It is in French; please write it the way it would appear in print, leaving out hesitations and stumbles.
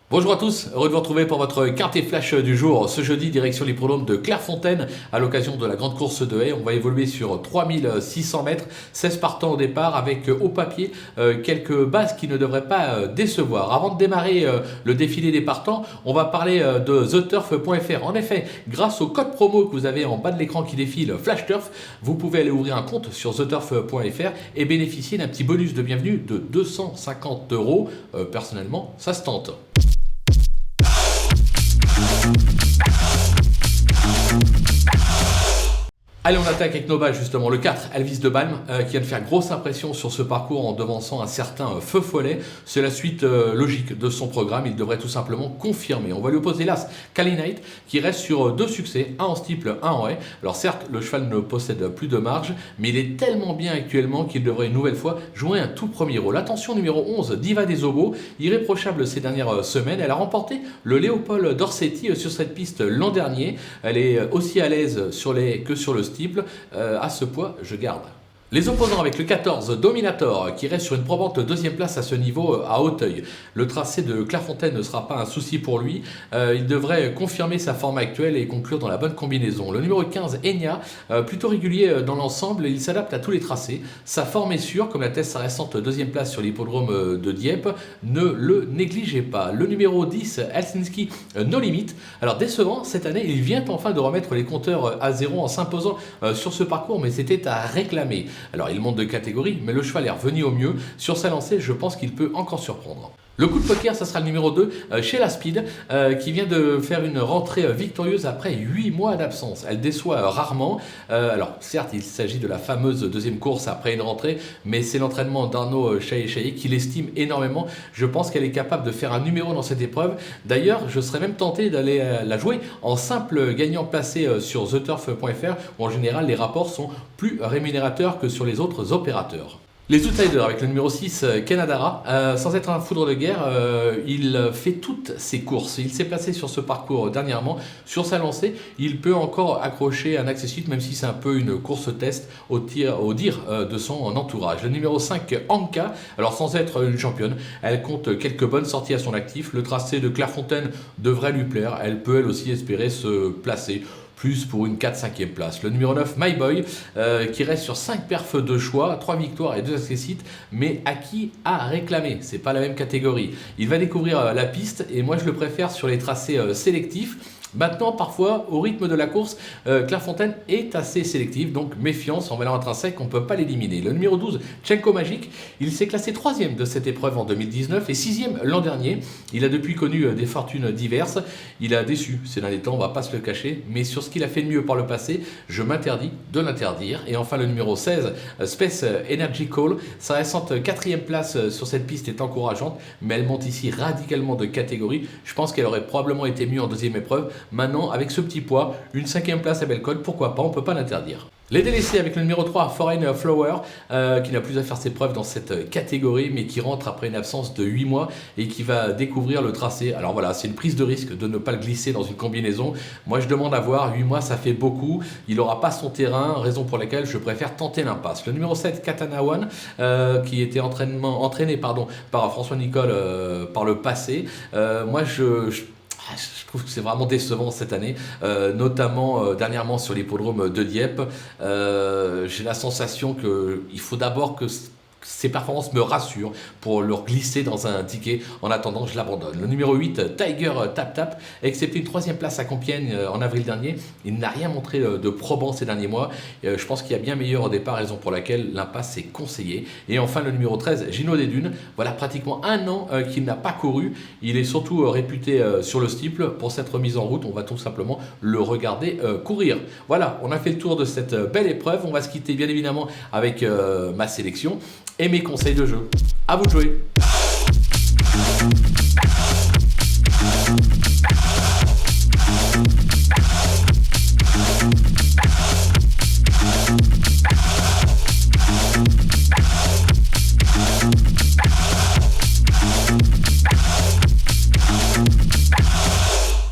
Bonjour à tous, heureux de vous retrouver pour votre quartier flash du jour. Ce jeudi, direction l'hippodrome de Clairefontaine à l'occasion de la grande course de haies. On va évoluer sur 3600 mètres, 16 partants au départ avec au papier quelques bases qui ne devraient pas décevoir. Avant de démarrer le défilé des partants, on va parler de TheTurf.fr. En effet, grâce au code promo que vous avez en bas de l'écran qui défile FlashTurf, vous pouvez aller ouvrir un compte sur TheTurf.fr et bénéficier d'un petit bonus de bienvenue de 250 €. Personnellement, ça se tente. Allez, on attaque avec nos bases justement. Le 4, Elvis de Balme, qui vient de faire grosse impression sur ce parcours en devançant un certain Feu Follet. C'est la suite logique de son programme. Il devrait tout simplement confirmer. On va lui opposer l'As, Cali Knight, qui reste sur 2 succès, un en steeple, un en haie. Alors certes, le cheval ne possède plus de marge, mais il est tellement bien actuellement qu'il devrait une nouvelle fois jouer un tout premier rôle. Attention, numéro 11, Diva des Obos, irréprochable ces dernières semaines. Elle a remporté le Léopold d'Orsetti sur cette piste l'an dernier. Elle est aussi à l'aise sur les que sur le steeple. À ce poids, je garde. Les opposants avec le 14, Dominator, qui reste sur une probante deuxième place à ce niveau à Hauteuil. Le tracé de Clairefontaine ne sera pas un souci pour lui. Il devrait confirmer sa forme actuelle et conclure dans la bonne combinaison. Le numéro 15, Enya, plutôt régulier dans l'ensemble, il s'adapte à tous les tracés. Sa forme est sûre, comme l'atteste sa récente deuxième place sur l'hippodrome de Dieppe. Ne le négligez pas. Le numéro 10, Helsinki, No Limit. Alors décevant, cette année, il vient enfin de remettre les compteurs à zéro en s'imposant sur ce parcours, mais c'était à réclamer. Alors il monte de catégorie, mais le cheval est revenu au mieux. Sur sa lancée, je pense qu'il peut encore surprendre. Le coup de poker, ça sera le numéro 2, chez la Speed, qui vient de faire une rentrée victorieuse après 8 mois d'absence. Elle déçoit rarement. Alors certes, il s'agit de la fameuse deuxième course après une rentrée, mais c'est l'entraînement d'Arnaud Chaillet qui l'estime énormément. Je pense qu'elle est capable de faire un numéro dans cette épreuve. D'ailleurs, je serais même tenté d'aller la jouer en simple gagnant placé sur TheTurf.fr, où en général les rapports sont plus rémunérateurs que sur les autres opérateurs. Les outsiders avec le numéro 6, Kenadara, sans être un foudre de guerre, il fait toutes ses courses. Il s'est placé sur ce parcours dernièrement. Sur sa lancée, il peut encore accrocher un accessible, même si c'est un peu une course test au dire de son entourage. Le numéro 5, Anka, alors sans être une championne, elle compte quelques bonnes sorties à son actif. Le tracé de Clairefontaine devrait lui plaire. Elle peut elle aussi espérer se placer plus pour une 4-5e place. Le numéro 9, My Boy, qui reste sur 5 perfs de choix, 3 victoires et 2 accessites, mais à qui à réclamer. C'est pas la même catégorie. Il va découvrir la piste et moi je le préfère sur les tracés sélectifs. Maintenant, parfois, au rythme de la course, Clairefontaine est assez sélective, donc méfiance en valeur intrinsèque, on ne peut pas l'éliminer. Le numéro 12, Tchenko Magic, il s'est classé 3e de cette épreuve en 2019 et 6e l'an dernier. Il a depuis connu des fortunes diverses. Il a déçu ces derniers temps, on ne va pas se le cacher, mais sur ce qu'il a fait de mieux par le passé, je m'interdis de l'interdire. Et enfin, le numéro 16, Space Energy Call, sa récente 4e place sur cette piste est encourageante, mais elle monte ici radicalement de catégorie. Je pense qu'elle aurait probablement été mieux en deuxième épreuve. Maintenant, avec ce petit poids, une 5e place à Bellecote, pourquoi pas, on ne peut pas l'interdire. Les délaissés avec le numéro 3, Foreign Flower, qui n'a plus à faire ses preuves dans cette catégorie, mais qui rentre après une absence de 8 mois et qui va découvrir le tracé. Alors voilà, c'est une prise de risque de ne pas le glisser dans une combinaison. Moi, je demande à voir, 8 mois, ça fait beaucoup. Il n'aura pas son terrain, raison pour laquelle je préfère tenter l'impasse. Le numéro 7, Katana One, qui était entraîné par François Nicole par le passé. Moi, je trouve que c'est vraiment décevant cette année, notamment dernièrement sur l'hippodrome de Dieppe. J'ai la sensation qu'il faut d'abord que ses performances me rassurent pour le glisser dans un ticket. En attendant, je l'abandonne. Le numéro 8, Tiger Tap Tap, excepté une 3e place à Compiègne en avril dernier, il n'a rien montré de probant ces derniers mois. Je pense qu'il y a bien meilleur au départ, raison pour laquelle l'impasse est conseillée. Et enfin, le numéro 13, Gino des Dunes. Voilà pratiquement un an qu'il n'a pas couru. Il est surtout réputé sur le steeple. Pour cette remise en route, on va tout simplement le regarder courir. Voilà, on a fait le tour de cette belle épreuve. On va se quitter bien évidemment avec ma sélection et mes conseils de jeu. À vous de jouer.